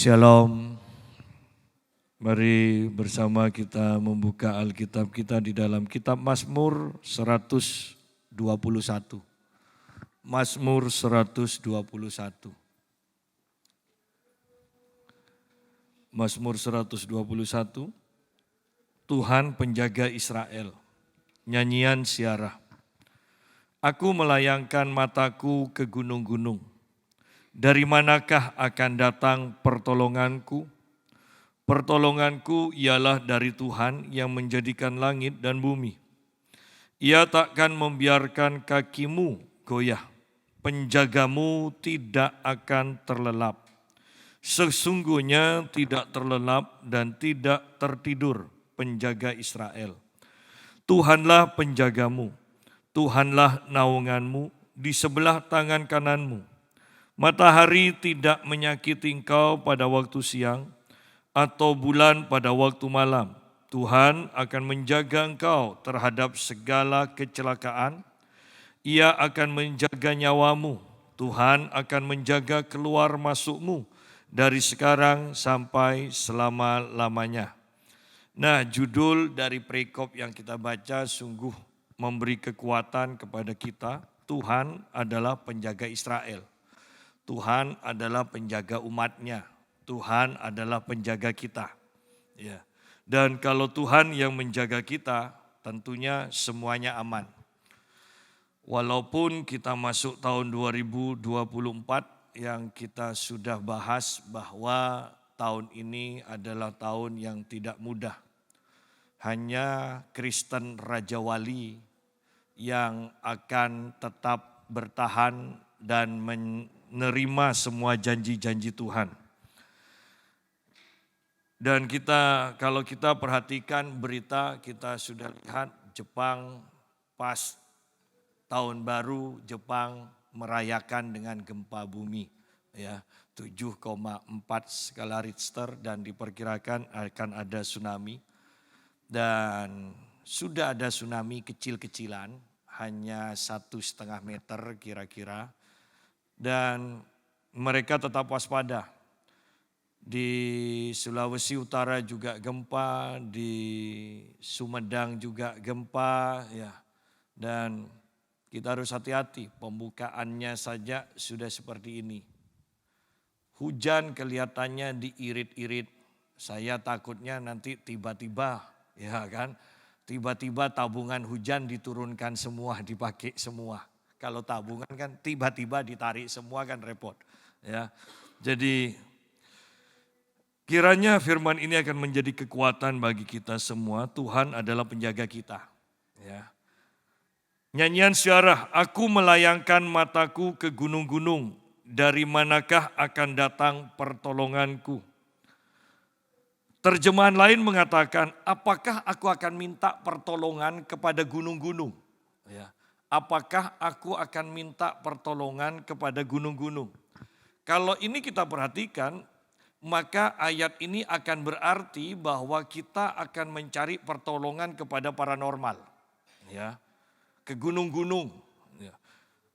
Shalom. Mari bersama kita membuka Alkitab kita di dalam kitab Mazmur 121. Mazmur 121. Mazmur 121. Tuhan penjaga Israel. Nyanyian Syarah. Aku melayangkan mataku ke gunung-gunung. Dari manakah akan datang pertolonganku? Pertolonganku ialah dari Tuhan yang menjadikan langit dan bumi. Ia takkan membiarkan kakimu goyah. Penjagamu tidak akan terlelap. Sesungguhnya tidak terlelap dan tidak tertidur penjaga Israel. Tuhanlah penjagamu, Tuhanlah naunganmu di sebelah tangan kananmu. Matahari tidak menyakiti engkau pada waktu siang, atau bulan pada waktu malam. Tuhan akan menjaga engkau terhadap segala kecelakaan. Ia akan menjaga nyawamu. Tuhan akan menjaga keluar masukmu dari sekarang sampai selama-lamanya. Nah, judul dari perikop yang kita baca sungguh memberi kekuatan kepada kita. Tuhan adalah penjaga Israel. Tuhan adalah penjaga umatnya. Tuhan adalah penjaga kita. Ya. Dan kalau Tuhan yang menjaga kita, tentunya semuanya aman. Walaupun kita masuk tahun 2024 yang kita sudah bahas bahwa tahun ini adalah tahun yang tidak mudah. Hanya Kristen Raja Wali yang akan tetap bertahan dan menerima semua janji-janji Tuhan. Dan kalau kita perhatikan berita, kita sudah lihat Jepang pas tahun baru Jepang merayakan dengan gempa bumi, ya 7,4 skala Richter dan diperkirakan akan ada tsunami. Dan sudah ada tsunami kecil-kecilan, hanya 1,5 meter kira-kira. Dan mereka tetap waspada. Di Sulawesi Utara juga gempa, di Sumedang juga gempa, ya. Dan kita harus hati-hati, pembukaannya saja sudah seperti ini. Hujan kelihatannya diirit-irit. Saya takutnya nanti tiba-tiba, ya kan, tiba-tiba tabungan hujan diturunkan semua, dipakai semua. Kalau tabungan kan tiba-tiba ditarik semua kan repot. Ya, jadi kiranya firman ini akan menjadi kekuatan bagi kita semua. Tuhan adalah penjaga kita. Ya. Nyanyian Syarah, aku melayangkan mataku ke gunung-gunung. Dari manakah akan datang pertolonganku? Terjemahan lain mengatakan, apakah aku akan minta pertolongan kepada gunung-gunung? Ya. Apakah aku akan minta pertolongan kepada gunung-gunung? Kalau ini kita perhatikan, maka ayat ini akan berarti bahwa kita akan mencari pertolongan kepada paranormal. Ya, ke gunung-gunung. Ya.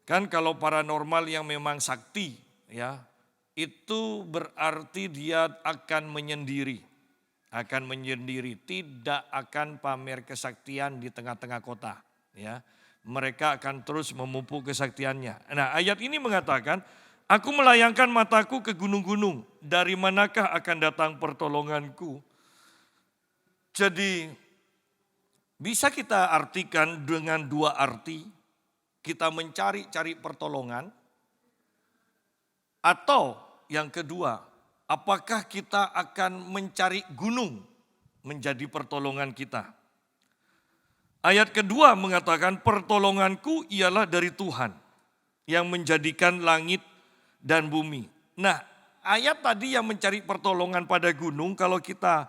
Kan kalau paranormal yang memang sakti, ya, itu berarti dia akan menyendiri. Tidak akan pamer kesaktian di tengah-tengah kota. Ya. Mereka akan terus memupuk kesaktiannya. Nah, ayat ini mengatakan, aku melayangkan mataku ke gunung-gunung. Dari manakah akan datang pertolonganku? Jadi bisa kita artikan dengan dua arti. Kita mencari pertolongan. Atau yang kedua, apakah kita akan mencari gunung menjadi pertolongan kita? Ayat kedua mengatakan pertolonganku ialah dari Tuhan yang menjadikan langit dan bumi. Nah, ayat tadi yang mencari pertolongan pada gunung, kalau kita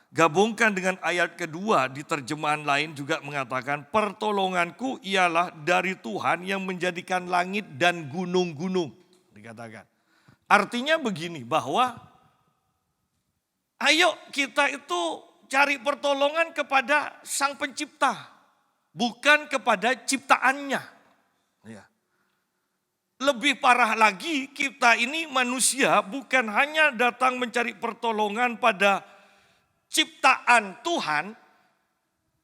gabungkan dengan ayat kedua di terjemahan lain juga mengatakan pertolonganku ialah dari Tuhan yang menjadikan langit dan gunung-gunung. Dikatakan. Artinya begini, bahwa ayo kita itu cari pertolongan kepada Sang Pencipta. Bukan kepada ciptaannya. Ya. lebih parah lagi, kita ini manusia bukan hanya datang mencari pertolongan pada ciptaan Tuhan,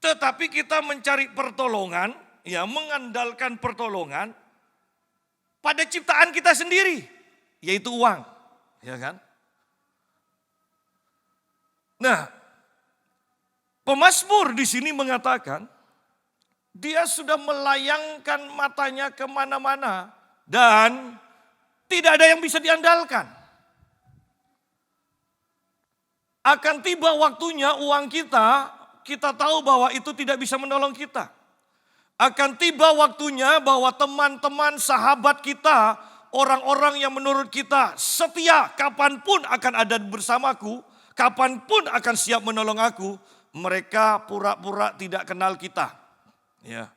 tetapi kita mencari pertolongan, ya mengandalkan pertolongan pada ciptaan kita sendiri, yaitu uang, ya kan? Nah, pemazmur di sini mengatakan dia sudah melayangkan matanya kemana-mana dan tidak ada yang bisa diandalkan. Akan tiba waktunya uang kita tahu bahwa itu tidak bisa menolong kita. Akan tiba waktunya bahwa teman-teman, sahabat kita, orang-orang yang menurut kita setia, kapanpun akan ada bersamaku, kapanpun akan siap menolong aku, mereka pura-pura tidak kenal kita. Ya.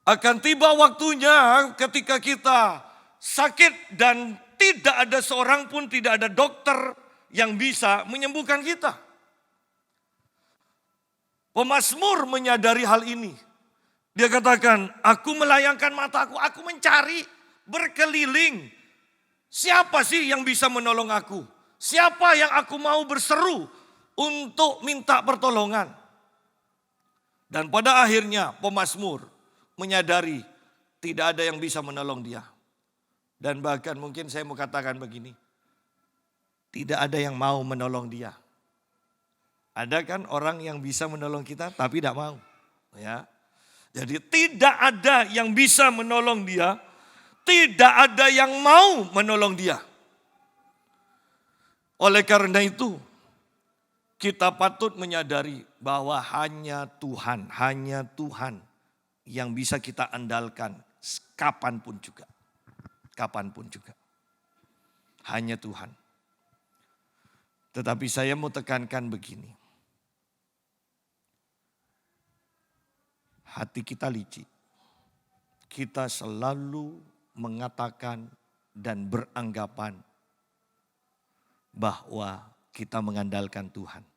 Akan tiba waktunya ketika kita sakit dan tidak ada seorang pun, tidak ada dokter yang bisa menyembuhkan kita. Pemazmur menyadari hal ini. Dia katakan, aku melayangkan mataku, aku mencari berkeliling. Siapa sih yang bisa menolong aku? Siapa yang aku mau berseru untuk minta pertolongan? Dan pada akhirnya pemazmur menyadari tidak ada yang bisa menolong dia. Dan bahkan mungkin saya mau katakan begini, tidak ada yang mau menolong dia. Ada kan orang yang bisa menolong kita tapi tidak mau. Ya. Jadi tidak ada yang bisa menolong dia, tidak ada yang mau menolong dia. Oleh karena itu, kita patut menyadari bahwa hanya Tuhan yang bisa kita andalkan kapanpun juga. Kapanpun juga. Hanya Tuhan. Tetapi saya mau tekankan begini. Hati kita licik. Kita selalu mengatakan dan beranggapan bahwa kita mengandalkan Tuhan.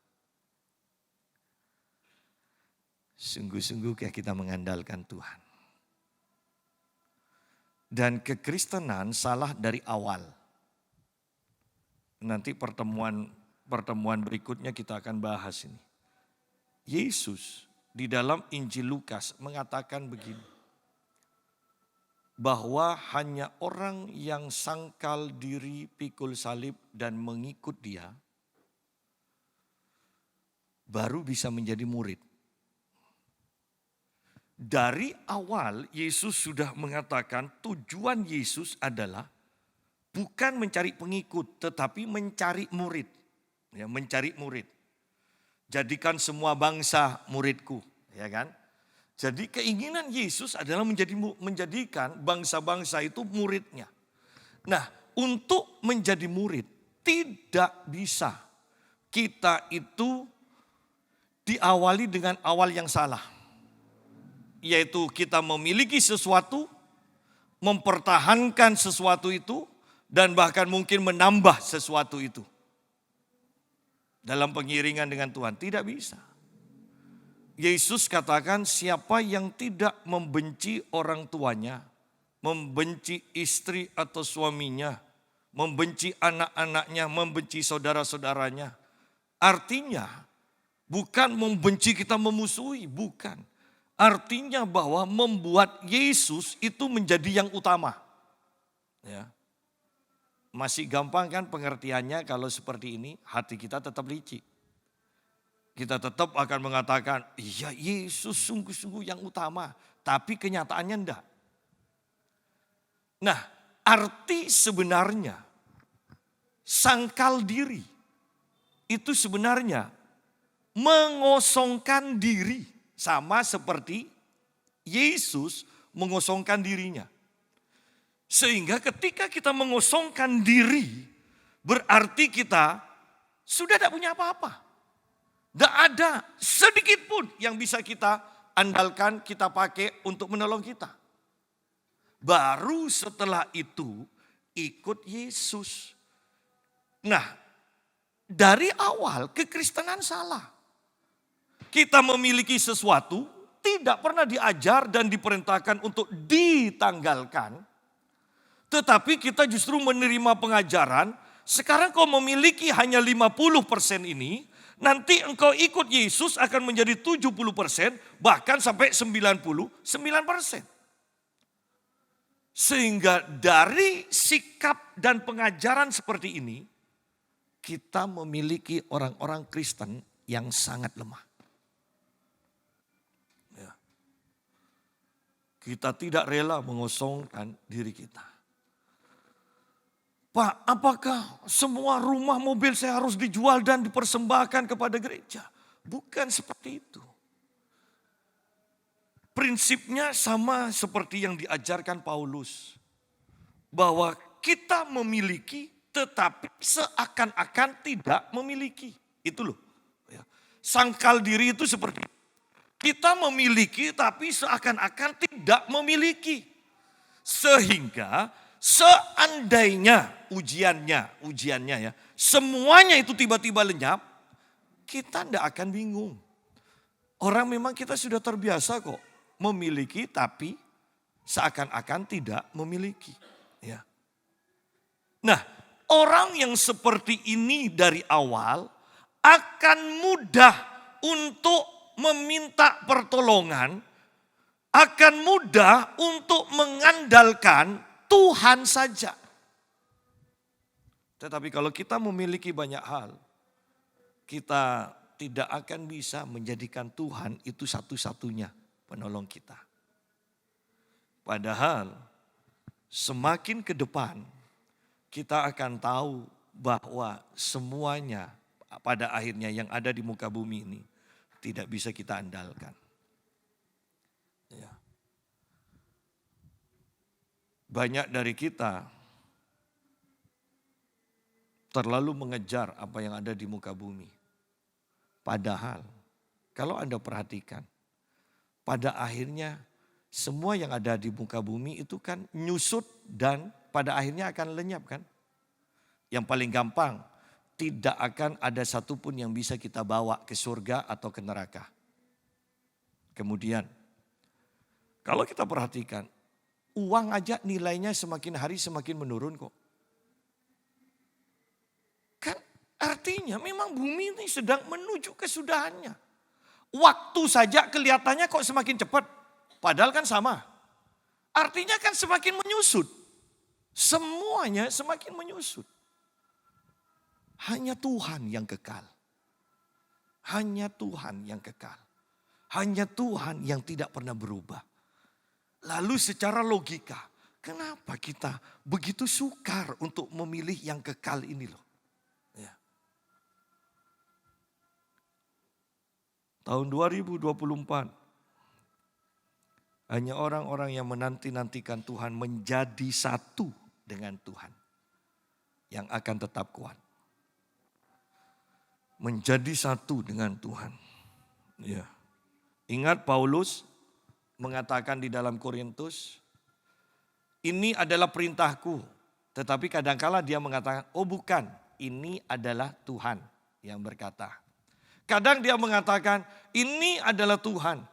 Sungguh-sungguh kayak kita mengandalkan Tuhan. Dan kekristenan salah dari awal. Nanti pertemuan berikutnya kita akan bahas ini. Yesus di dalam Injil Lukas mengatakan begini. Bahwa hanya orang yang sangkal diri pikul salib dan mengikut dia baru bisa menjadi murid. Dari awal Yesus sudah mengatakan tujuan Yesus adalah bukan mencari pengikut tetapi mencari murid. Ya, mencari murid. Jadikan semua bangsa muridku, ya kan? Jadi keinginan Yesus adalah menjadikan bangsa-bangsa itu muridnya. Nah, untuk menjadi murid tidak bisa kita itu diawali dengan awal yang salah. Yaitu kita memiliki sesuatu, mempertahankan sesuatu itu, dan bahkan mungkin menambah sesuatu itu. Dalam pengiringan dengan Tuhan, tidak bisa. Yesus katakan siapa yang tidak membenci orang tuanya, membenci istri atau suaminya, membenci anak-anaknya, membenci saudara-saudaranya. Artinya bukan membenci kita memusuhi, bukan. Artinya bahwa membuat Yesus itu menjadi yang utama. Ya. Masih gampang kan pengertiannya kalau seperti ini, hati kita tetap licik. Kita tetap akan mengatakan, iya Yesus sungguh-sungguh yang utama. Tapi kenyataannya enggak. Nah, arti sebenarnya sangkal diri itu sebenarnya mengosongkan diri. Sama seperti Yesus mengosongkan dirinya. Sehingga ketika kita mengosongkan diri, berarti kita sudah tidak punya apa-apa. Tidak ada sedikit pun yang bisa kita andalkan, kita pakai untuk menolong kita. Baru setelah itu ikut Yesus. Nah, dari awal kekristenan salah. Kita memiliki sesuatu tidak pernah diajar dan diperintahkan untuk ditanggalkan. Tetapi kita justru menerima pengajaran, sekarang kau memiliki hanya 50% ini, nanti engkau ikut Yesus akan menjadi 70%, bahkan sampai 99%. Sehingga dari sikap dan pengajaran seperti ini, kita memiliki orang-orang Kristen yang sangat lemah. Ya. Kita tidak rela mengosongkan diri kita. Pak, apakah semua rumah mobil saya harus dijual dan dipersembahkan kepada gereja? Bukan seperti itu. Prinsipnya sama seperti yang diajarkan Paulus. Bahwa kita memiliki tetapi seakan-akan tidak memiliki. Itu loh. Sangkal diri itu seperti itu. Kita memiliki tapi seakan-akan tidak memiliki. Sehingga seandainya ujiannya ya, semuanya itu tiba-tiba lenyap, kita tidak akan bingung. Orang memang kita sudah terbiasa kok memiliki tapi seakan-akan tidak memiliki. Ya. Nah, orang yang seperti ini dari awal akan mudah untuk meminta pertolongan, akan mudah untuk mengandalkan Tuhan saja. Tetapi kalau kita memiliki banyak hal, kita tidak akan bisa menjadikan Tuhan itu satu-satunya penolong kita. Padahal semakin ke depan kita akan tahu bahwa semuanya pada akhirnya yang ada di muka bumi ini tidak bisa kita andalkan. Ya. Banyak dari kita terlalu mengejar apa yang ada di muka bumi. Padahal kalau Anda perhatikan, pada akhirnya semua yang ada di muka bumi itu kan nyusut dan pada akhirnya akan lenyap kan. Yang paling gampang, tidak akan ada satupun yang bisa kita bawa ke surga atau ke neraka. Kemudian, kalau kita perhatikan, uang aja nilainya semakin hari semakin menurun kok. Kan artinya memang bumi ini sedang menuju kesudahannya. Waktu saja kelihatannya kok semakin cepat. Padahal kan sama. Artinya kan semakin menyusut. Semuanya semakin menyusut. Hanya Tuhan yang kekal. Hanya Tuhan yang kekal. Hanya Tuhan yang tidak pernah berubah. Lalu secara logika, kenapa kita begitu sukar untuk memilih yang kekal ini loh? Ya. Tahun 2024, hanya orang-orang yang menanti-nantikan Tuhan menjadi satu dengan Tuhan yang akan tetap kuat. Menjadi satu dengan Tuhan. Ya. Ingat Paulus mengatakan di dalam Korintus, ini adalah perintahku. Tetapi kadangkala dia mengatakan, oh bukan, ini adalah Tuhan yang berkata. Kadang dia mengatakan, ini adalah Tuhan.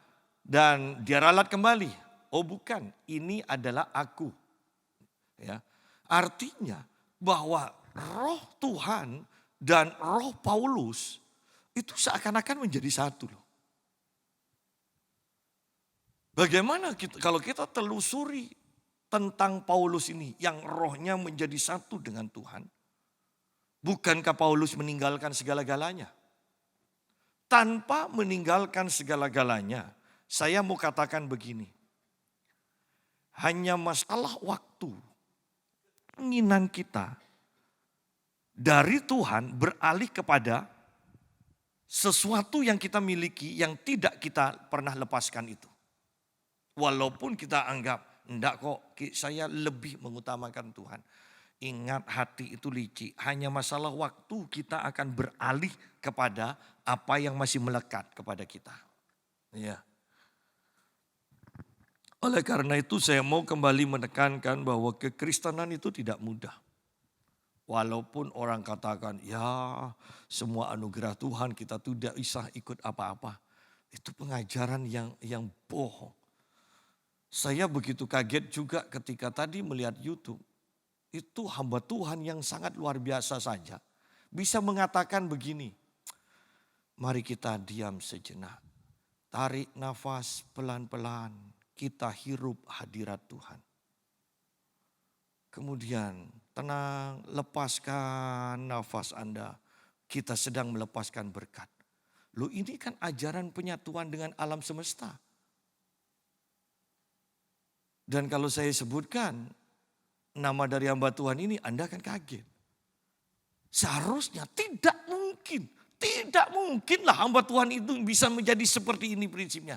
Dan dia ralat kembali, oh bukan, ini adalah aku. Ya. Artinya bahwa roh Tuhan dan roh Paulus itu seakan-akan menjadi satu loh. Bagaimana kalau kita telusuri tentang Paulus ini yang rohnya menjadi satu dengan Tuhan? Bukankah Paulus meninggalkan segala-galanya? Tanpa meninggalkan segala-galanya, saya mau katakan begini. Hanya masalah waktu, keinginan kita dari Tuhan beralih kepada sesuatu yang kita miliki yang tidak kita pernah lepaskan itu. Walaupun kita anggap, enggak kok, saya lebih mengutamakan Tuhan. Ingat, hati itu licik. Hanya masalah waktu kita akan beralih kepada apa yang masih melekat kepada kita. Ya. Oleh karena itu saya mau kembali menekankan bahwa kekristenan itu tidak mudah. Walaupun orang katakan, ya semua anugerah Tuhan kita tidak bisa ikut apa-apa. Itu pengajaran yang bohong. Saya begitu kaget juga ketika tadi melihat YouTube. itu hamba Tuhan yang sangat luar biasa saja bisa mengatakan begini, mari kita diam sejenak, tarik nafas pelan-pelan, kita hirup hadirat Tuhan. Kemudian tenang, lepaskan nafas Anda, kita sedang melepaskan berkat. Loh, ini kan ajaran penyatuan dengan alam semesta. Dan kalau saya sebutkan nama dari hamba Tuhan ini, Anda akan kaget. Seharusnya tidak mungkinlah hamba Tuhan itu bisa menjadi seperti ini prinsipnya.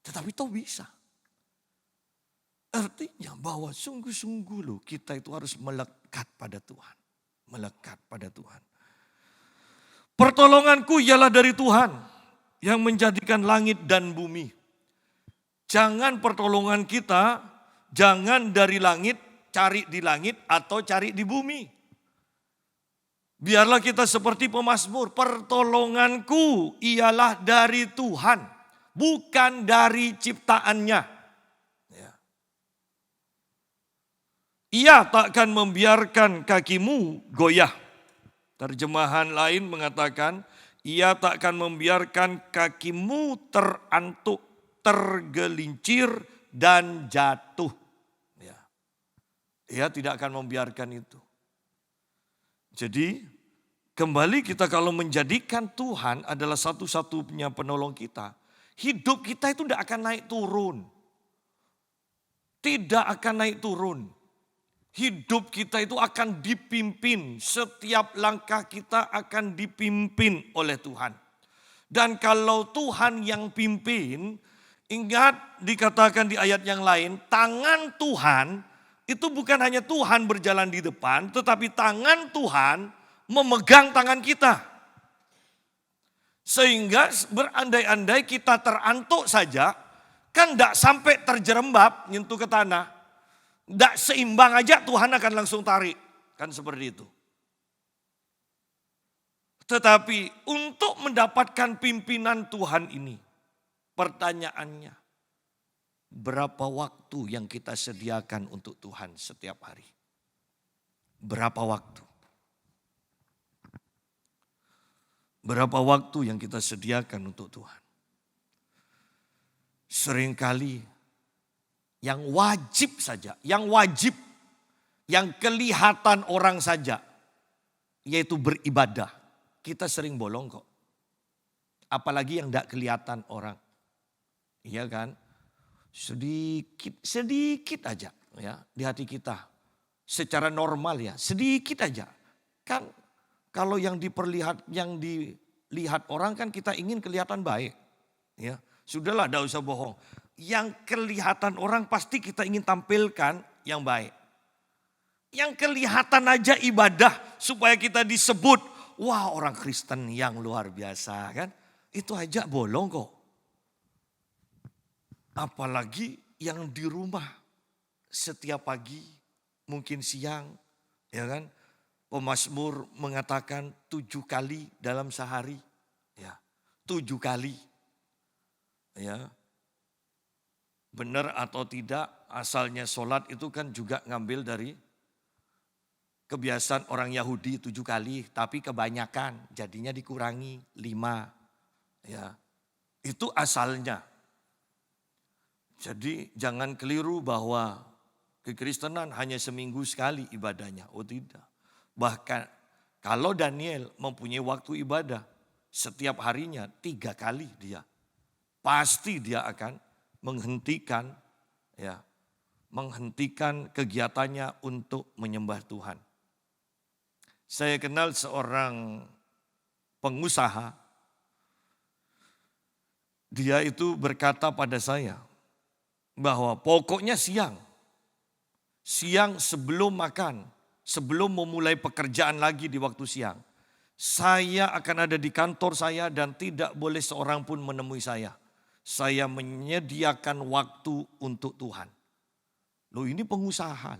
Tetapi toh bisa. Artinya bahwa sungguh-sungguh loh kita itu harus melekat pada Tuhan. Melekat pada Tuhan. Pertolonganku ialah dari Tuhan yang menjadikan langit dan bumi. Jangan pertolongan kita, jangan dari langit, cari di langit atau cari di bumi. Biarlah kita seperti pemazmur, pertolonganku ialah dari Tuhan, bukan dari ciptaannya. Ya. Ia takkan membiarkan kakimu goyah. Terjemahan lain mengatakan, ia takkan membiarkan kakimu terantuk, tergelincir, dan jatuh. Ya. Ia tidak akan membiarkan itu. Jadi kembali kita kalau menjadikan Tuhan adalah satu-satunya penolong kita, hidup kita itu tidak akan naik turun. Tidak akan naik turun. Hidup kita itu akan dipimpin, setiap langkah kita akan dipimpin oleh Tuhan. Dan kalau Tuhan yang pimpin, ingat dikatakan di ayat yang lain, tangan Tuhan itu bukan hanya Tuhan berjalan di depan, tetapi tangan Tuhan memegang tangan kita. Sehingga berandai-andai kita terantuk saja, kan tidak sampai terjerembab nyentuh ke tanah. Tidak seimbang aja Tuhan akan langsung tarik. Kan seperti itu. Tetapi untuk mendapatkan pimpinan Tuhan ini, pertanyaannya, berapa waktu yang kita sediakan untuk Tuhan setiap hari? Berapa waktu? Berapa waktu yang kita sediakan untuk Tuhan? Seringkali yang wajib saja, yang kelihatan orang saja, yaitu beribadah. Kita sering bolong kok. Apalagi yang tidak kelihatan orang. Iya kan? Sedikit aja ya di hati kita. Secara normal ya, sedikit aja. Kan kalau yang dilihat orang kan kita ingin kelihatan baik. Ya, sudahlah, tidak usah bohong. Yang kelihatan orang pasti kita ingin tampilkan yang baik. Yang kelihatan aja ibadah supaya kita disebut, wah orang Kristen yang luar biasa kan. Itu aja bolong kok. Apalagi yang di rumah setiap pagi, mungkin siang, ya kan. Pemazmur mengatakan 7 kali dalam sehari. Ya, 7 kali. Ya. Benar atau tidak, asalnya sholat itu kan juga ngambil dari kebiasaan orang Yahudi 7 kali. Tapi kebanyakan jadinya dikurangi 5. Ya, itu asalnya. Jadi jangan keliru bahwa kekristenan hanya seminggu sekali ibadahnya. Oh tidak. Bahkan kalau Daniel mempunyai waktu ibadah setiap harinya 3 kali dia. Pasti dia akan menghentikan kegiatannya untuk menyembah Tuhan. Saya kenal seorang pengusaha, dia itu berkata pada saya bahwa pokoknya siang sebelum makan, sebelum memulai pekerjaan lagi di waktu siang, saya akan ada di kantor saya dan tidak boleh seorang pun menemui saya. Saya menyediakan waktu untuk Tuhan. Loh, ini pengusaha,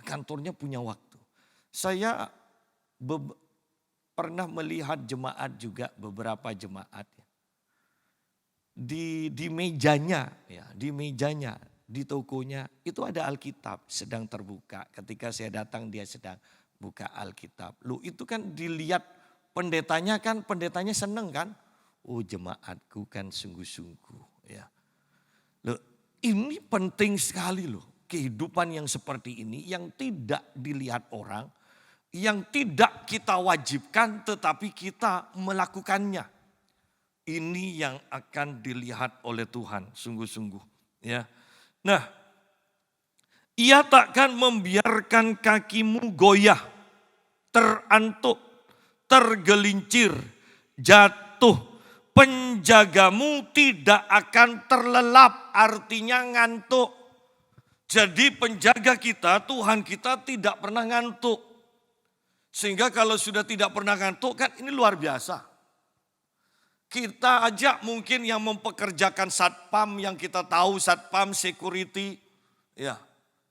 kantornya punya waktu. Saya pernah melihat jemaat juga, beberapa jemaat. Di mejanya, di tokonya itu ada Alkitab sedang terbuka. Ketika saya datang dia sedang buka Alkitab. Loh itu kan dilihat pendetanya kan, pendetanya seneng kan. Oh jemaatku kan sungguh-sungguh ya. Loh ini penting sekali loh. Kehidupan yang seperti ini yang tidak dilihat orang, yang tidak kita wajibkan tetapi kita melakukannya. Ini yang akan dilihat oleh Tuhan sungguh-sungguh ya. Nah, ia takkan membiarkan kakimu goyah, terantuk, tergelincir, jatuh. Penjagamu tidak akan terlelap, artinya ngantuk. Jadi penjaga kita, Tuhan kita tidak pernah ngantuk. Sehingga kalau sudah tidak pernah ngantuk kan ini luar biasa. Kita aja mungkin yang mempekerjakan satpam, yang kita tahu satpam security. Ya,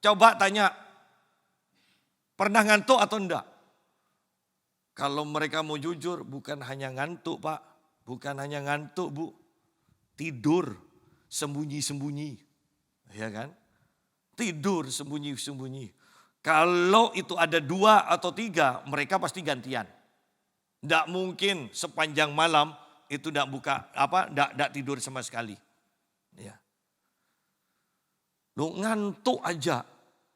coba tanya, pernah ngantuk atau enggak? Kalau mereka mau jujur, bukan hanya ngantuk Pak, bukan hanya ngantuk Bu, tidur sembunyi-sembunyi, ya kan? Tidur sembunyi-sembunyi. Kalau itu ada 2 atau 3, mereka pasti gantian. Tidak mungkin sepanjang malam itu tidak tidur sama sekali. Ya. Loh, ngantuk aja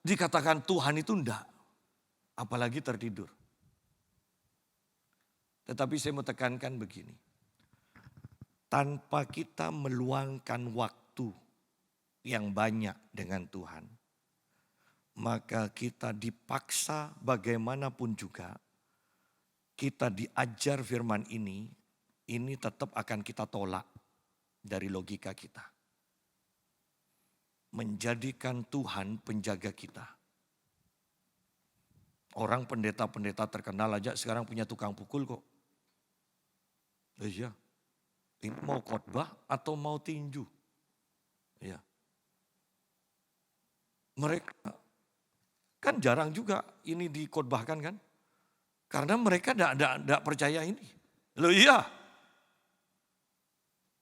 dikatakan Tuhan itu enggak, apalagi tertidur. Tetapi saya mau tekankan begini, tanpa kita meluangkan waktu yang banyak dengan Tuhan, maka kita dipaksa bagaimanapun juga, kita diajar firman ini tetap akan kita tolak dari logika kita. Menjadikan Tuhan penjaga kita. Orang pendeta-pendeta terkenal aja sekarang punya tukang pukul kok. Iya, ini mau khotbah atau mau tinju? Ya. Mereka kan jarang juga ini dikhotbahkan kan. Karena mereka tidak percaya ini. Loh iya.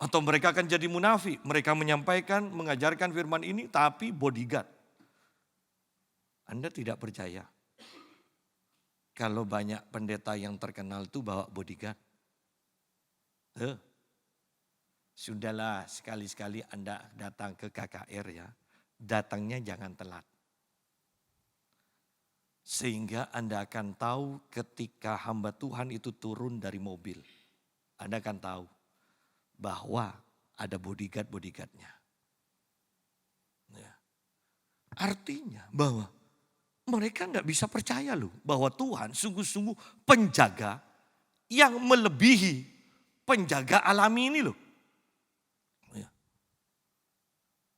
Atau mereka akan jadi munafik. Mereka menyampaikan, mengajarkan firman ini tapi bodyguard. Anda tidak percaya. Kalau banyak pendeta yang terkenal itu bawa bodyguard. Sudahlah sekali-sekali Anda datang ke KKR ya. Datangnya jangan telat. Sehingga Anda akan tahu ketika hamba Tuhan itu turun dari mobil. Anda akan tahu bahwa ada bodyguard-bodyguardnya. Ya. Artinya bahwa mereka nggak bisa percaya loh bahwa Tuhan sungguh-sungguh penjaga yang melebihi penjaga alami ini loh. Ya.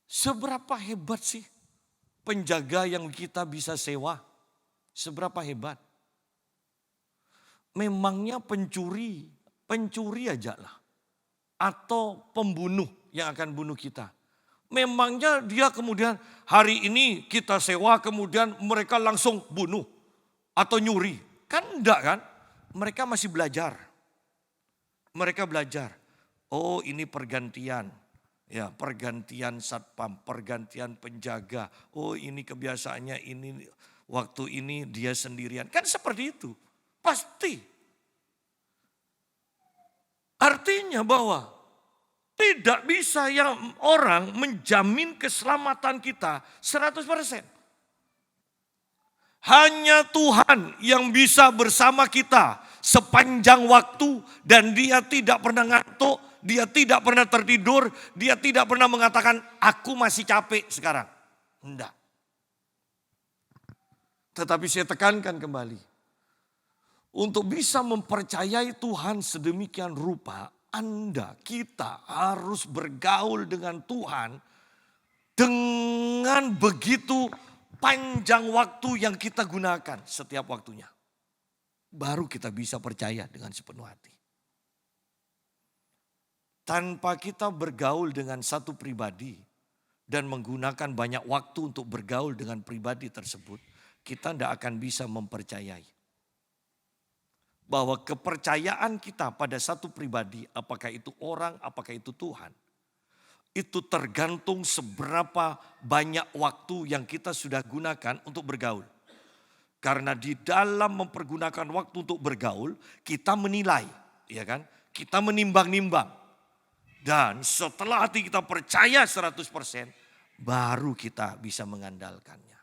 Seberapa hebat sih penjaga yang kita bisa sewa? Seberapa hebat? Memangnya pencuri aja lah. Atau pembunuh yang akan bunuh kita. Memangnya dia kemudian hari ini kita sewa kemudian mereka langsung bunuh atau nyuri. Kan enggak kan? Mereka masih belajar. Mereka belajar. Oh ini pergantian. Ya pergantian satpam, pergantian penjaga. Oh ini kebiasaannya ini. Waktu ini dia sendirian. Kan seperti itu. Pasti. Artinya bahwa tidak bisa yang orang menjamin keselamatan kita 100%. Hanya Tuhan yang bisa bersama kita sepanjang waktu dan dia tidak pernah ngantuk, dia tidak pernah tertidur, dia tidak pernah mengatakan aku masih capek sekarang. Enggak. Tetapi saya tekankan kembali. Untuk bisa mempercayai Tuhan sedemikian rupa, kita harus bergaul dengan Tuhan dengan begitu panjang waktu yang kita gunakan setiap waktunya. Baru kita bisa percaya dengan sepenuh hati. Tanpa kita bergaul dengan satu pribadi dan menggunakan banyak waktu untuk bergaul dengan pribadi tersebut, kita tidak akan bisa mempercayai. Bahwa kepercayaan kita pada satu pribadi, apakah itu orang, apakah itu Tuhan, itu tergantung seberapa banyak waktu yang kita sudah gunakan untuk bergaul. Karena di dalam mempergunakan waktu untuk bergaul, kita menilai, ya kan? Kita menimbang-nimbang. Dan setelah hati kita percaya 100%, baru kita bisa mengandalkannya.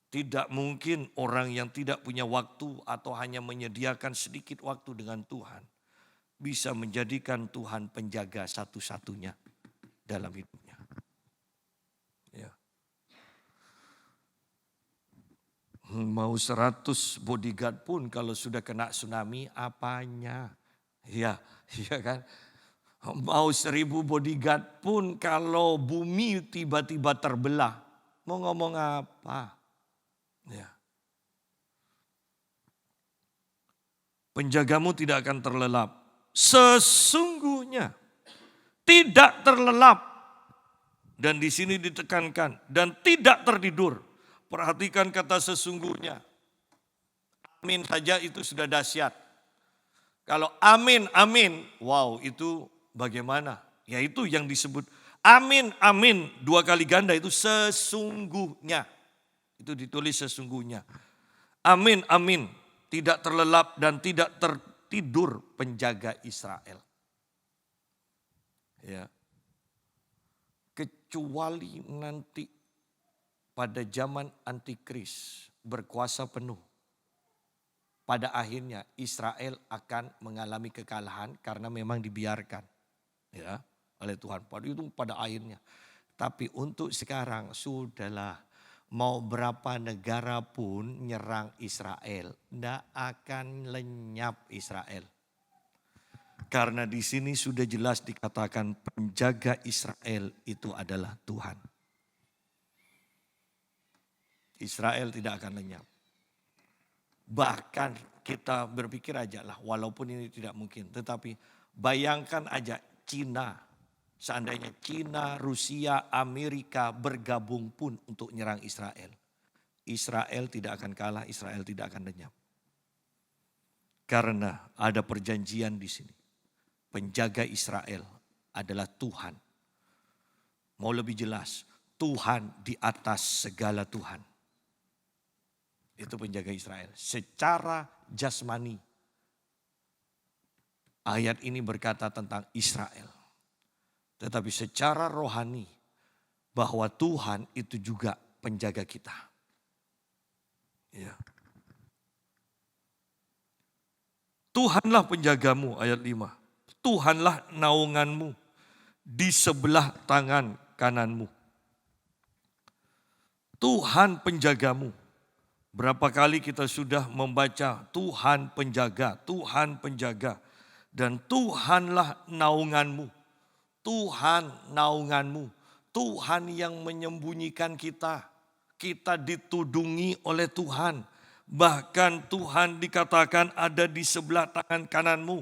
Tidak mungkin orang yang tidak punya waktu atau hanya menyediakan sedikit waktu dengan Tuhan bisa menjadikan Tuhan penjaga satu-satunya dalam hidupnya. Ya. Mau 100 bodyguard pun kalau sudah kena tsunami apanya? Ya kan? Mau 1000 bodyguard pun kalau bumi tiba-tiba terbelah, mau ngomong apa? Ya. Penjagamu tidak akan terlelap. Sesungguhnya tidak terlelap. Dan di sini ditekankan dan tidak tertidur. Perhatikan kata sesungguhnya. Amin saja itu sudah dahsyat. Kalau amin, amin. Wow, itu bagaimana? Ya itu yang disebut amin, amin. 2 kali ganda itu sesungguhnya. Itu ditulis sesungguhnya. Amin, amin. Tidak terlelap dan tidak tertidur penjaga Israel. Ya. Kecuali nanti pada zaman antikris berkuasa penuh. Pada akhirnya Israel akan mengalami kekalahan karena memang dibiarkan ya oleh Tuhan. Pada akhirnya. Tapi untuk sekarang sudahlah. Mau berapa negara pun nyerang Israel, tidak akan lenyap Israel. Karena di sini sudah jelas dikatakan penjaga Israel itu adalah Tuhan. Israel tidak akan lenyap. Bahkan kita berpikir aja lah, walaupun ini tidak mungkin. Tetapi bayangkan aja Cina. Seandainya Cina, Rusia, Amerika bergabung pun untuk nyerang Israel. Israel tidak akan kalah, Israel tidak akan lenyap. Karena ada perjanjian di sini. Penjaga Israel adalah Tuhan. Mau lebih jelas, Tuhan di atas segala Tuhan. Itu penjaga Israel. Secara jasmani, ayat ini berkata tentang Israel. Tetapi secara rohani bahwa Tuhan itu juga penjaga kita. Ya. Tuhanlah penjagamu ayat 5. Tuhanlah naunganmu di sebelah tangan kananmu. Tuhan penjagamu. Berapa kali kita sudah membaca Tuhan penjaga, Tuhan penjaga. Dan Tuhanlah naunganmu. Tuhan naunganmu, Tuhan yang menyembunyikan kita. Kita ditudungi oleh Tuhan. Bahkan Tuhan dikatakan ada di sebelah tangan kananmu.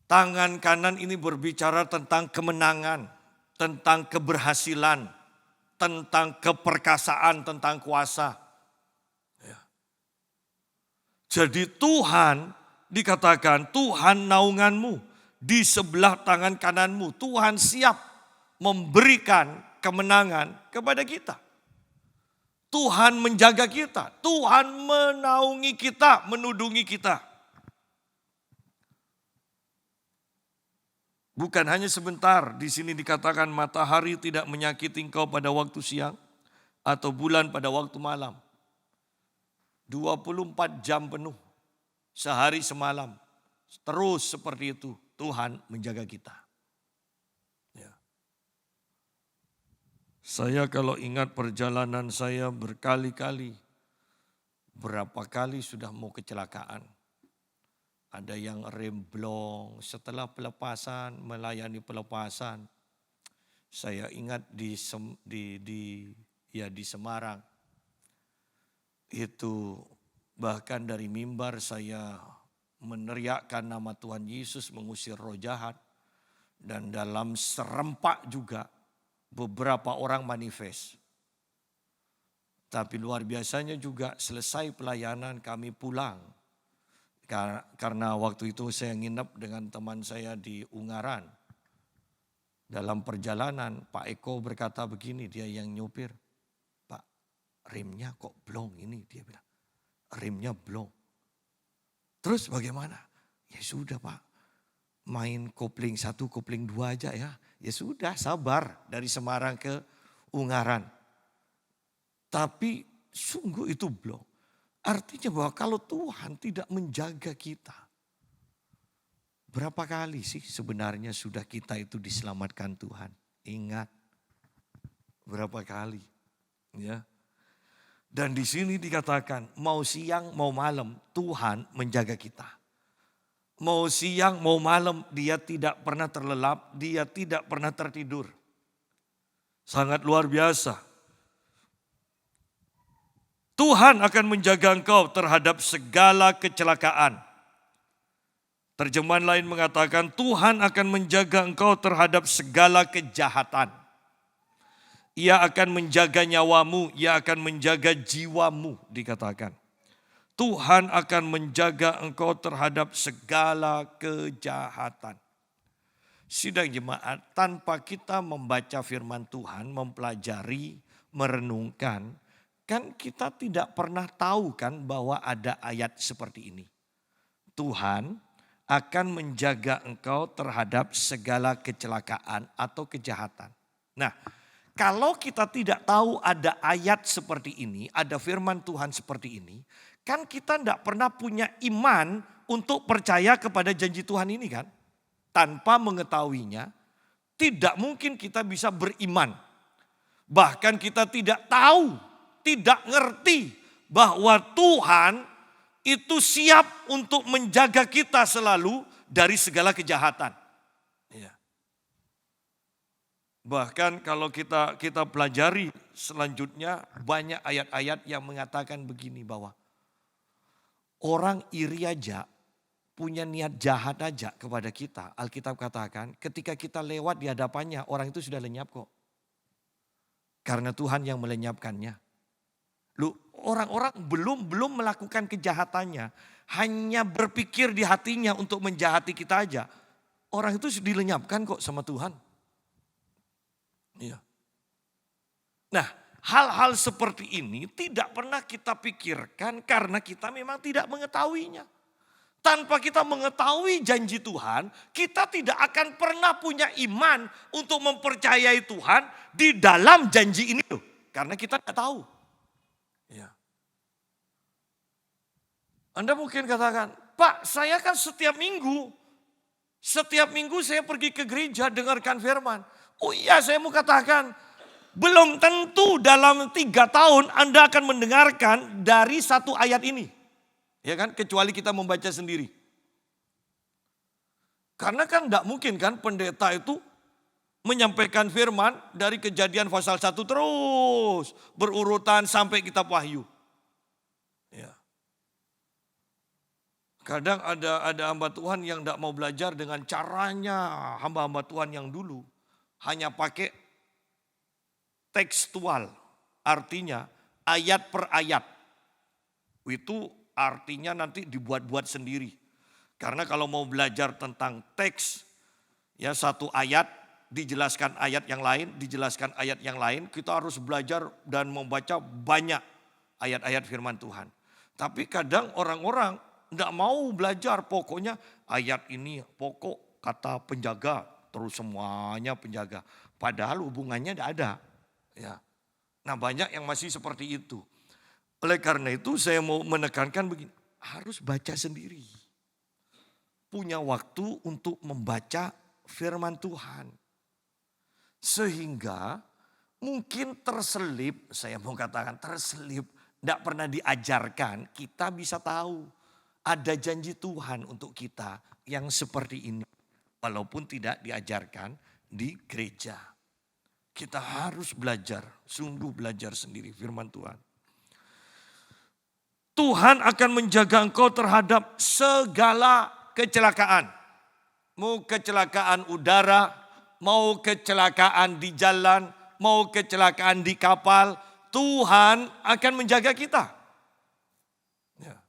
Tangan kanan ini berbicara tentang kemenangan, tentang keberhasilan, tentang keperkasaan, tentang kuasa. Ya. Jadi Tuhan dikatakan Tuhan naunganmu. Di sebelah tangan kananmu, Tuhan siap memberikan kemenangan kepada kita. Tuhan menjaga kita, Tuhan menaungi kita, menudungi kita. Bukan hanya sebentar, di sini dikatakan matahari tidak menyakiti engkau pada waktu siang atau bulan pada waktu malam. 24 jam penuh, sehari semalam, terus seperti itu. Tuhan menjaga kita. Ya. Saya kalau ingat perjalanan saya berkali-kali, berapa kali sudah mau kecelakaan. Ada yang remblong setelah pelepasan, melayani pelepasan. Saya ingat di Semarang. Itu bahkan dari mimbar saya meneriakkan nama Tuhan Yesus, mengusir roh jahat. Dan dalam serempak juga beberapa orang manifest. Tapi luar biasanya juga selesai pelayanan kami pulang. Karena waktu itu saya nginep dengan teman saya di Ungaran. Dalam perjalanan Pak Eko berkata begini, dia yang nyupir. Pak, remnya kok blong ini, dia bilang. Remnya blong. Terus bagaimana? Ya sudah Pak, main kopling 1, kopling 2 aja ya. Ya sudah, sabar dari Semarang ke Ungaran. Tapi sungguh itu blong. Artinya bahwa kalau Tuhan tidak menjaga kita, berapa kali sih sebenarnya sudah kita itu diselamatkan Tuhan? Ingat, berapa kali, ya. Dan di sini dikatakan mau siang mau malam Tuhan menjaga kita. Mau siang mau malam dia tidak pernah terlelap, dia tidak pernah tertidur. Sangat luar biasa. Tuhan akan menjaga engkau terhadap segala kecelakaan. Terjemahan lain mengatakan Tuhan akan menjaga engkau terhadap segala kejahatan. Ia akan menjaga nyawamu, ia akan menjaga jiwamu dikatakan. Tuhan akan menjaga engkau terhadap segala kejahatan. Sidang jemaat, tanpa kita membaca firman Tuhan, mempelajari, merenungkan, kan kita tidak pernah tahu kan bahwa ada ayat seperti ini. Tuhan akan menjaga engkau terhadap segala kecelakaan atau kejahatan. Nah, kalau kita tidak tahu ada ayat seperti ini, ada firman Tuhan seperti ini, kan kita tidak pernah punya iman untuk percaya kepada janji Tuhan ini kan. Tanpa mengetahuinya, tidak mungkin kita bisa beriman. Bahkan kita tidak tahu, tidak ngerti bahwa Tuhan itu siap untuk menjaga kita selalu dari segala kejahatan. Ya. Bahkan kalau kita pelajari selanjutnya banyak ayat-ayat yang mengatakan begini bahwa orang iri aja punya niat jahat aja kepada kita. Alkitab katakan ketika kita lewat di hadapannya orang itu sudah lenyap kok. Karena Tuhan yang melenyapkannya. Orang-orang belum melakukan kejahatannya. Hanya berpikir di hatinya untuk menjahati kita aja. Orang itu sudah dilenyapkan kok sama Tuhan. Iya. Nah, hal-hal seperti ini tidak pernah kita pikirkan karena kita memang tidak mengetahuinya. Tanpa kita mengetahui janji Tuhan, kita tidak akan pernah punya iman untuk mempercayai Tuhan di dalam janji ini loh. Karena kita tidak tahu. Ya. Anda mungkin katakan, Pak saya kan setiap minggu saya pergi ke gereja dengarkan firman. Oh iya saya mau katakan, belum tentu dalam 3 tahun Anda akan mendengarkan dari 1 ayat ini. Ya kan, kecuali kita membaca sendiri. Karena kan tidak mungkin kan pendeta itu menyampaikan firman dari Kejadian pasal 1 terus berurutan sampai kitab Wahyu. Ya. Kadang ada hamba Tuhan yang tidak mau belajar dengan caranya hamba-hamba Tuhan yang dulu. Hanya pakai tekstual, artinya ayat per ayat. Itu artinya nanti dibuat-buat sendiri. Karena kalau mau belajar tentang teks, ya 1 ayat dijelaskan ayat yang lain, dijelaskan ayat yang lain, kita harus belajar dan membaca banyak ayat-ayat firman Tuhan. Tapi kadang orang-orang tidak mau belajar, pokoknya ayat ini pokok kata penjaga, terus semuanya penjaga. Padahal hubungannya tidak ada. Ya. Nah banyak yang masih seperti itu. Oleh karena itu saya mau menekankan begini, harus baca sendiri. Punya waktu untuk membaca firman Tuhan. Sehingga mungkin terselip, saya mau katakan terselip, tidak pernah diajarkan, kita bisa tahu. Ada janji Tuhan untuk kita yang seperti ini. Walaupun tidak diajarkan di gereja. Kita harus belajar, sungguh belajar sendiri firman Tuhan. Tuhan akan menjaga engkau terhadap segala kecelakaan. Mau kecelakaan udara, mau kecelakaan di jalan, mau kecelakaan di kapal. Tuhan akan menjaga kita. Ya.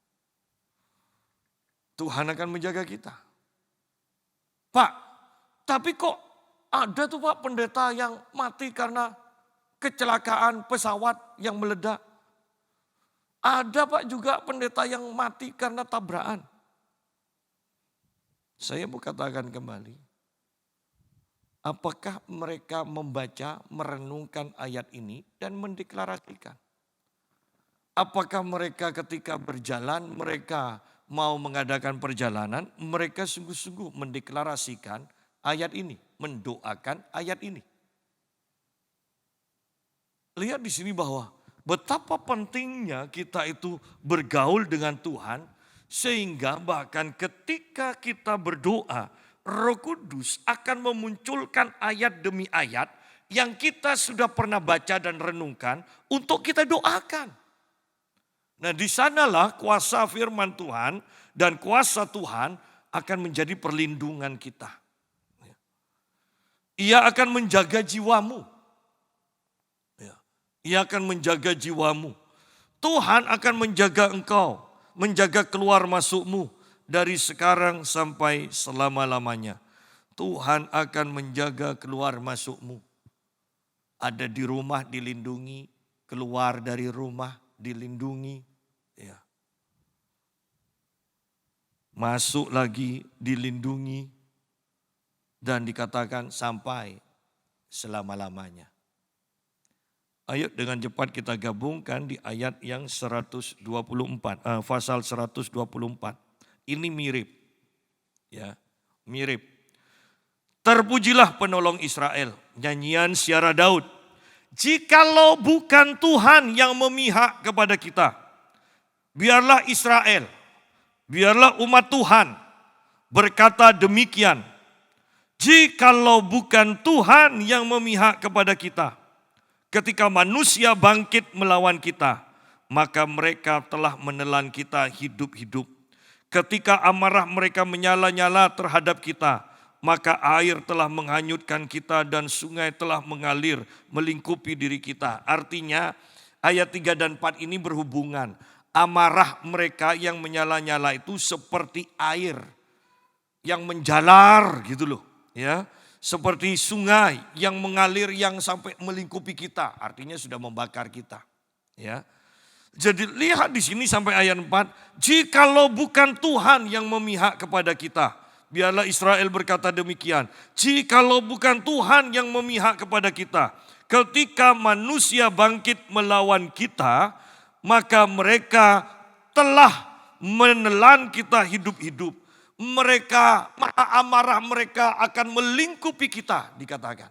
Tuhan akan menjaga kita. Pak, tapi kok Ada tuh Pak pendeta yang mati karena kecelakaan pesawat yang meledak. Ada Pak juga pendeta yang mati karena tabrakan. Saya mau katakan kembali, apakah mereka membaca, merenungkan ayat ini dan mendeklarasikan? Apakah mereka ketika berjalan, mereka mau mengadakan perjalanan, mereka sungguh-sungguh mendeklarasikan ayat ini, mendoakan ayat ini? Lihat di sini bahwa betapa pentingnya kita itu bergaul dengan Tuhan, sehingga bahkan ketika kita berdoa, Roh Kudus akan memunculkan ayat demi ayat yang kita sudah pernah baca dan renungkan untuk kita doakan. Nah, di sanalah kuasa firman Tuhan dan kuasa Tuhan akan menjadi perlindungan kita. Ia akan menjaga jiwamu. Ia akan menjaga jiwamu. Tuhan akan menjaga engkau, menjaga keluar masukmu dari sekarang sampai selama-lamanya. Tuhan akan menjaga keluar masukmu. Ada di rumah dilindungi, keluar dari rumah dilindungi. Ya. Masuk lagi dilindungi dan dikatakan sampai selama-lamanya. Ayo dengan cepat kita gabungkan di ayat yang 124, pasal 124. Ini mirip, ya, mirip. Terpujilah penolong Israel, nyanyian Syara Daud. Jikalau bukan Tuhan yang memihak kepada kita, biarlah Israel, biarlah umat Tuhan berkata demikian. Jikalau bukan Tuhan yang memihak kepada kita, ketika manusia bangkit melawan kita, maka mereka telah menelan kita hidup-hidup. Ketika amarah mereka menyala-nyala terhadap kita, maka air telah menghanyutkan kita dan sungai telah mengalir melingkupi diri kita. Artinya ayat 3 dan 4 ini berhubungan. Amarah mereka yang menyala-nyala itu seperti air yang menjalar gitu loh, ya. Seperti sungai yang mengalir yang sampai melingkupi kita, artinya sudah membakar kita. Ya, jadi lihat di sini sampai ayat 4, jikalau bukan Tuhan yang memihak kepada kita, biarlah Israel berkata demikian. Jikalau bukan Tuhan yang memihak kepada kita, ketika manusia bangkit melawan kita, maka mereka telah menelan kita hidup-hidup. Mereka, amarah mereka akan melingkupi kita, dikatakan.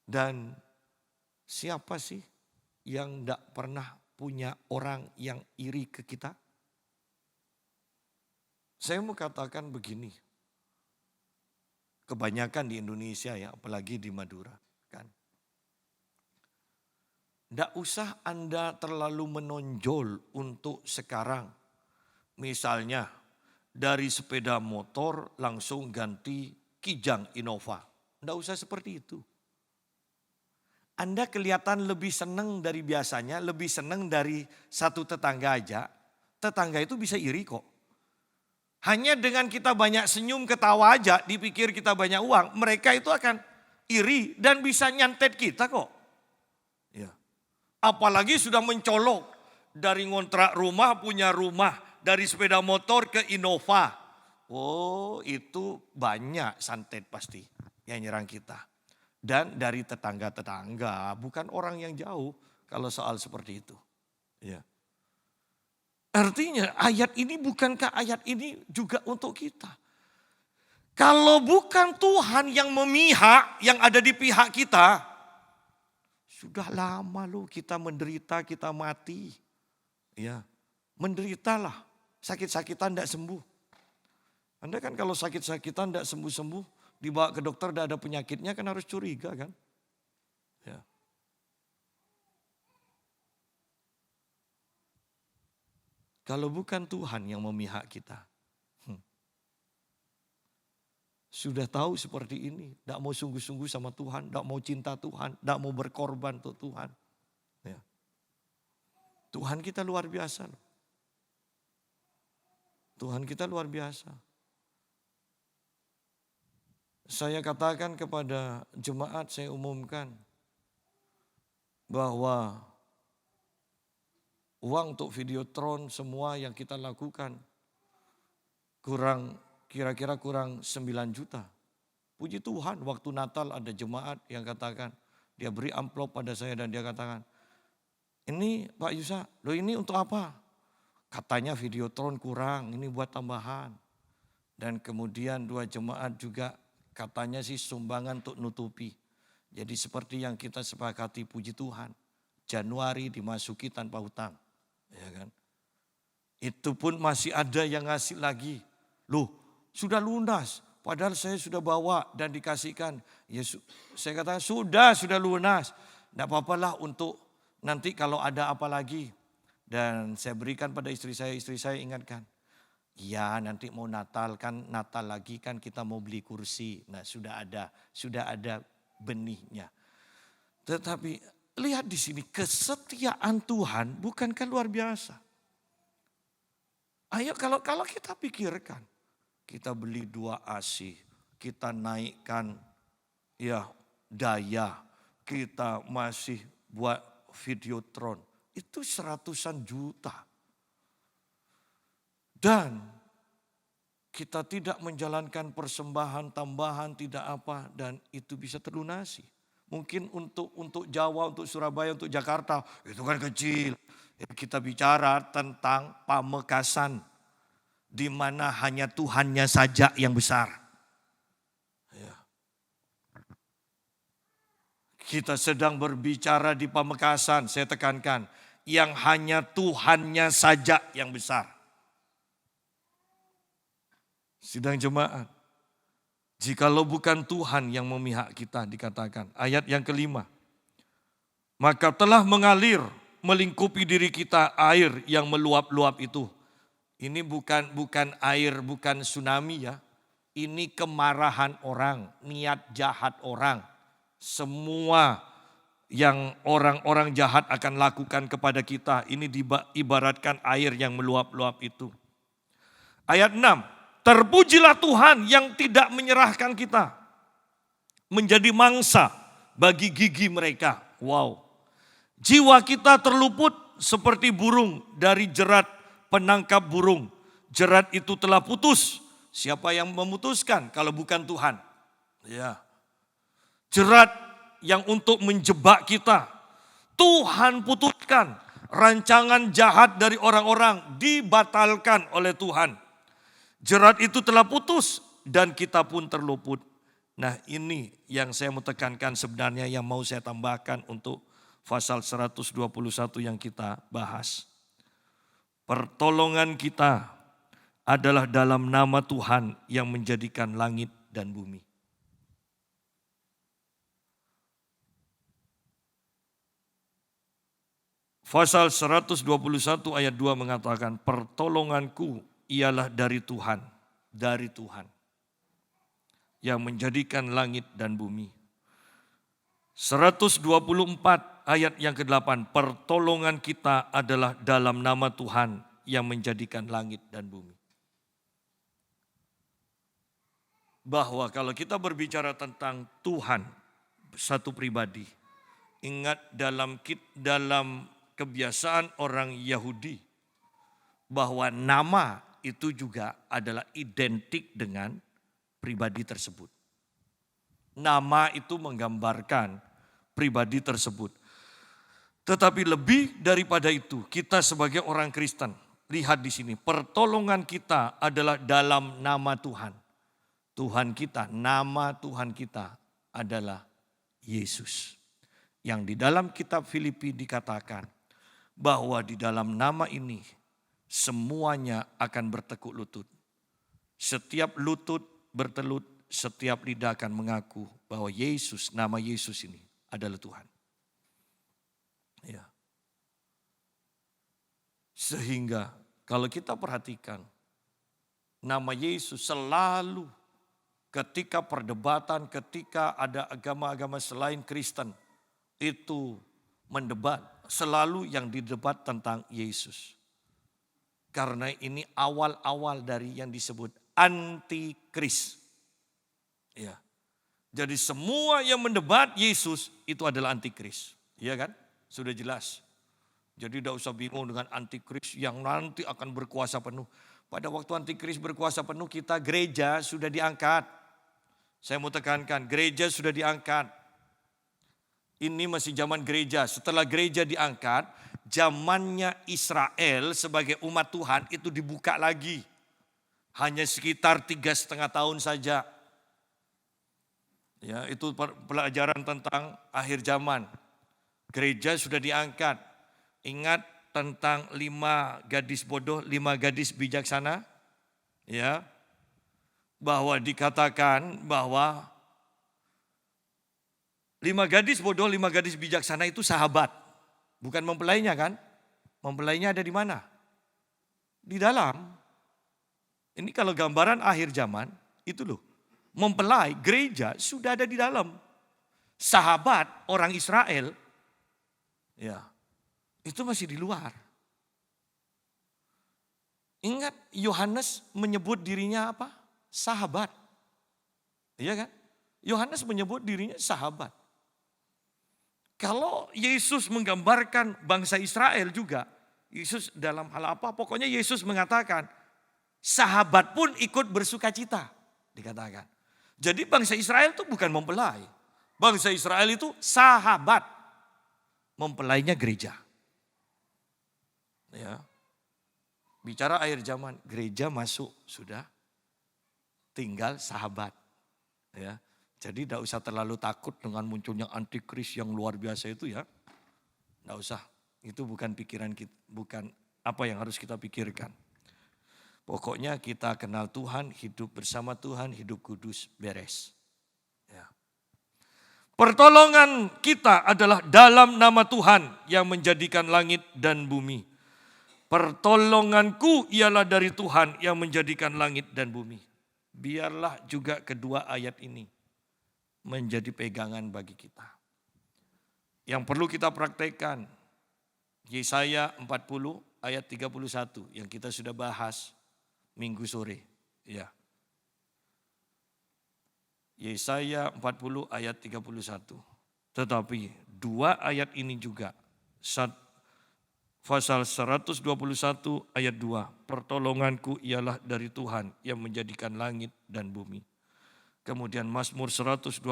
Dan siapa sih yang tidak pernah punya orang yang iri ke kita? Saya mau katakan begini, kebanyakan di Indonesia ya, apalagi di Madura, kan. Tidak usah Anda terlalu menonjol untuk sekarang. Misalnya dari sepeda motor langsung ganti Kijang Innova. Tidak usah seperti itu. Anda kelihatan lebih senang dari biasanya, lebih senang dari satu tetangga aja. Tetangga itu bisa iri kok. Hanya dengan kita banyak senyum ketawa aja, dipikir kita banyak uang, mereka itu akan iri dan bisa nyantet kita kok. Ya. Apalagi sudah mencolok dari ngontrak rumah, punya rumah. Dari sepeda motor ke Innova. Oh, itu banyak santet pasti yang nyerang kita. Dan dari tetangga-tetangga, bukan orang yang jauh kalau soal seperti itu. Ya. Artinya ayat ini, bukankah ayat ini juga untuk kita? Kalau bukan Tuhan yang memihak, yang ada di pihak kita, sudah lama loh kita menderita, kita mati. Ya, menderitalah. Sakit-sakitan tidak sembuh. Anda kan kalau sakit-sakitan tidak sembuh-sembuh, dibawa ke dokter tidak ada penyakitnya kan harus curiga kan. Ya. Kalau bukan Tuhan yang memihak kita. Sudah tahu seperti ini, tidak mau sungguh-sungguh sama Tuhan, tidak mau cinta Tuhan, tidak mau berkorban untuk Tuhan. Ya. Tuhan kita luar biasa loh. Tuhan kita luar biasa. Saya katakan kepada jemaat, saya umumkan bahwa uang untuk videotron semua yang kita lakukan kira-kira kurang 9 juta. Puji Tuhan, waktu Natal ada jemaat yang katakan, dia beri amplop pada saya dan dia katakan, ini Pak Yusa, loh ini untuk apa? Katanya videotron kurang, ini buat tambahan. Dan kemudian 2 jemaat juga katanya sih sumbangan untuk nutupi. Jadi seperti yang kita sepakati, puji Tuhan, Januari dimasuki tanpa hutang. Ya kan? Itu pun masih ada yang ngasih lagi. Loh sudah lunas, padahal saya sudah bawa dan dikasihkan. Ya, saya katakan sudah lunas. Tidak apa-apalah untuk nanti kalau ada apa lagi. Dan saya berikan pada istri saya ingatkan. Ya nanti mau Natal kan, Natal lagi kan kita mau beli kursi. Nah sudah ada benihnya. Tetapi lihat di sini kesetiaan Tuhan bukankah luar biasa? Ayo kalau kita pikirkan, kita beli 2 AC, kita naikkan ya daya, kita masih buat videotron, itu 100-an juta. Dan kita tidak menjalankan persembahan tambahan, tidak apa, dan itu bisa terlunasi. Mungkin untuk Jawa, untuk Surabaya, untuk Jakarta, itu kan kecil. Kita bicara tentang Pamekasan, di mana hanya Tuhannya saja yang besar. Ya. Kita sedang berbicara di Pamekasan, saya tekankan, yang hanya Tuhannya saja yang besar. Sidang jemaat, jikalau bukan Tuhan yang memihak kita, dikatakan. Ayat yang kelima, maka telah mengalir melingkupi diri kita air yang meluap-luap itu. Ini bukan air, bukan tsunami ya. Ini kemarahan orang, niat jahat orang. Semua yang orang-orang jahat akan lakukan kepada kita. Ini diibaratkan air yang meluap-luap itu. Ayat 6. Terpujilah Tuhan yang tidak menyerahkan kita menjadi mangsa bagi gigi mereka. Wow. Jiwa kita terluput seperti burung dari jerat penangkap burung. Jerat itu telah putus. Siapa yang memutuskan kalau bukan Tuhan? Ya. Jerat yang untuk menjebak kita. Tuhan putuskan. Rancangan jahat dari orang-orang dibatalkan oleh Tuhan. Jerat itu telah putus dan kita pun terluput. Nah ini yang saya mau tekankan sebenarnya, yang mau saya tambahkan untuk pasal 121 yang kita bahas. Pertolongan kita adalah dalam nama Tuhan yang menjadikan langit dan bumi. Pasal 121 ayat 2 mengatakan, pertolonganku ialah dari Tuhan yang menjadikan langit dan bumi. 124 ayat yang ke-8, pertolongan kita adalah dalam nama Tuhan yang menjadikan langit dan bumi. Bahwa kalau kita berbicara tentang Tuhan satu pribadi, ingat dalam kebiasaan orang Yahudi bahwa nama itu juga adalah identik dengan pribadi tersebut. Nama itu menggambarkan pribadi tersebut. Tetapi lebih daripada itu, kita sebagai orang Kristen, lihat di sini, pertolongan kita adalah dalam nama Tuhan. Tuhan kita, nama Tuhan kita adalah Yesus. Yang di dalam kitab Filipi dikatakan bahwa di dalam nama ini semuanya akan bertekuk lutut. Setiap lutut bertelut, setiap lidah akan mengaku bahwa Yesus, nama Yesus ini adalah Tuhan. Ya. Sehingga kalau kita perhatikan, nama Yesus selalu ketika perdebatan, ketika ada agama-agama selain Kristen, itu mendebat, selalu yang didebat tentang Yesus. Karena ini awal-awal dari yang disebut antikris. Ya. Jadi semua yang mendebat Yesus itu adalah antikris. Iya kan? Sudah jelas. Jadi tidak usah bingung dengan antikris yang nanti akan berkuasa penuh. Pada waktu antikris berkuasa penuh kita gereja sudah diangkat. Saya mau tekankan gereja sudah diangkat. Ini masih zaman gereja. Setelah gereja diangkat, zamannya Israel sebagai umat Tuhan itu dibuka lagi. Hanya sekitar 3,5 tahun saja. Ya, itu pelajaran tentang akhir zaman. Gereja sudah diangkat. Ingat tentang 5 gadis bodoh, 5 gadis bijaksana? Ya. Bahwa dikatakan bahwa 5 gadis bodoh, 5 gadis bijaksana itu sahabat. Bukan mempelainya kan? Mempelainya ada di mana? Di dalam. Ini kalau gambaran akhir zaman, itu loh. Mempelai gereja sudah ada di dalam. Sahabat orang Israel, ya, itu masih di luar. Ingat Yohanes menyebut dirinya apa? Sahabat. Iya kan? Yohanes menyebut dirinya sahabat. Kalau Yesus menggambarkan bangsa Israel juga, Yesus dalam hal apa? Pokoknya Yesus mengatakan, sahabat pun ikut bersuka cita, dikatakan. Jadi bangsa Israel itu bukan mempelai. Bangsa Israel itu sahabat. Mempelainya gereja. Ya. Bicara akhir zaman, gereja masuk sudah, tinggal sahabat. Ya. Jadi tidak usah terlalu takut dengan munculnya antikris yang luar biasa itu ya. Tidak usah, itu bukan pikiran kita, bukan apa yang harus kita pikirkan. Pokoknya kita kenal Tuhan, hidup bersama Tuhan, hidup kudus, beres. Ya. Pertolongan kita adalah dalam nama Tuhan yang menjadikan langit dan bumi. Pertolonganku ialah dari Tuhan yang menjadikan langit dan bumi. Biarlah juga kedua ayat ini menjadi pegangan bagi kita. Yang perlu kita praktekkan, Yesaya 40 ayat 31 yang kita sudah bahas minggu sore. Ya. Yesaya 40 ayat 31. Tetapi dua ayat ini juga, pasal 121 ayat 2, pertolonganku ialah dari Tuhan yang menjadikan langit dan bumi. Kemudian Mazmur 124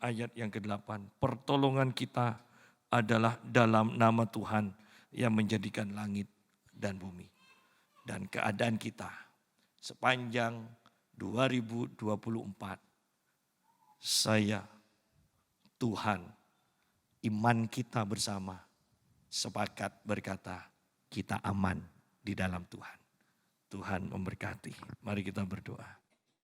ayat yang ke-8, pertolongan kita adalah dalam nama Tuhan yang menjadikan langit dan bumi. Dan keadaan kita sepanjang 2024, saya, Tuhan, iman kita bersama sepakat berkata, kita aman di dalam Tuhan. Tuhan memberkati. Mari kita berdoa.